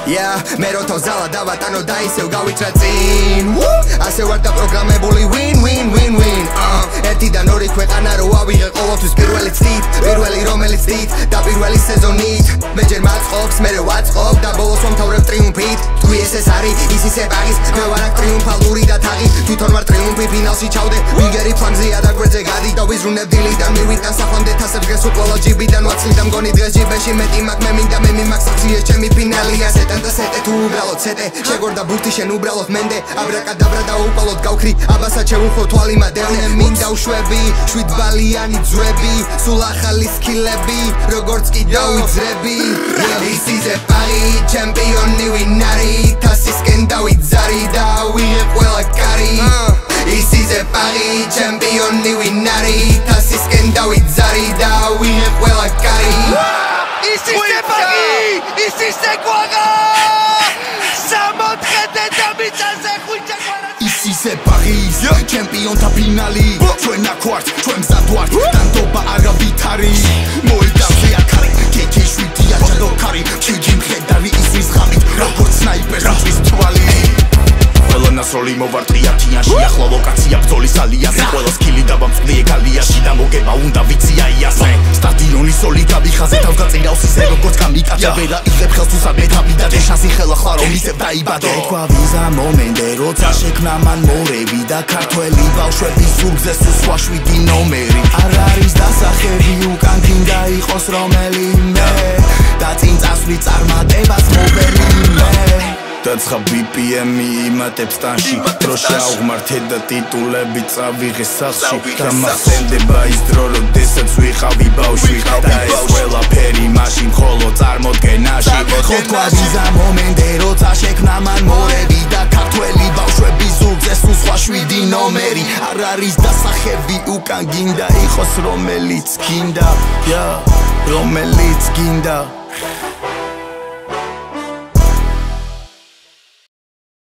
მე როთო ზალა დავატანო და ისევ გავიჭრა წინ ასე ვარ დაპროგრამებული win ერთიდან ორი ქვეყანა რო ავიღე ყოველთვის პირველი ცდით პირველი რომელიც დით და პირველი სეზონით მე ჯერ მაწყობს მე ვაწყობ და ბოლოს ვამთავრებ ტრიუმფით თქვი ეს არის ის ისე ბაღის მე ვარ ტრიუმფალური და თაღი თვითონ ვარ ტრიუმფი ფინალში ჩავდე ვიგერი ფლანგზეა და გვერდზე გადი და ვიზრუნებ დილიდან მივიტან საფამდე თასებს დღეს უყოლო ჯიბიდან ვაცლი და მგონი დღეს ჯიბეში მეტი მაგ მე მინდა მე მიმაქს აქციეს ჩემი ფინალია სეტან და სეტე თუ უბრალოდ სეტე შეგორდა ბურთი შენ უბრალოდ მენდე აბრაკადაბრა და უყოლოდ გავქრი აბასაც შევუხო თვალი მადევნე მინდა უშვები შვიდბალიანი ძვები სულ ახალი სკილები როგორც კი დავიძრები ის ისე პარი ჩემპიონი ვინარი თასისკენ დავიძარი და ვიღე ყველა კარი ის ისე პარი ჩემპიონი ვინარი თასისკენ დავიძარი და ვიღე ყველა კარი ის ისე პარი ის ისე კვაღა სამოთხეთე და მიწაზე ხვიჭა ის ისე პარის ჩემპიონთა ფინალი ჩვენ აქ ვართ ჩვენ მზად ვართ დანდობა არავით არის მოიგავზე აქარი კექი შვიდია ჩადოქარი ჩიჯი მხედარი ისვის ღამით როგორც სნაიპერს იწვის თვალი ყველა ნასროლი მოვარტყია თიანში ახლა ლოკაცია ბრძოლის ალიაზე ყველა სკილი დავამწყდი ეგალიაში და მოგება უნდა ვიცია იასე სტადიონის სოლი გავიხაზე თავს გაწირავს ისე როგორც გამიკაცე ვერა იღებ ხელს თუ საბეთავი და დეშანსი ხელა ხლა რომ ისევ დაიბადე თქვა ვიზა მომენტე როცა შექმნა მან მორევი და ქართველი ბავშვების ზურგზე სულ სხვა 7 ნომერი არ არის დასახები უკან გინდა იყოს რომელიმე და წინ წასვლი წარმატებას მოვერი მე დაცხა BPM-ი იმატებს ტანში დრო შეაუღმართე და ტიტულები წავიღე სახლში და მახსენდება ის დრო როდესაც ვიყავი ბავშვი და ეს ყველაფერი მაშინ მხოლოდ წარმოდგენაში ხო თქვა ვიზა მომენტე როცა შექმნა მან მორევი და ქართველი ბავშვების ზურგზე სულ სხვა 7 ნომერი არ არის დასახები უკან გინდა იყოს რომელიც გინდა რომელიც გინდა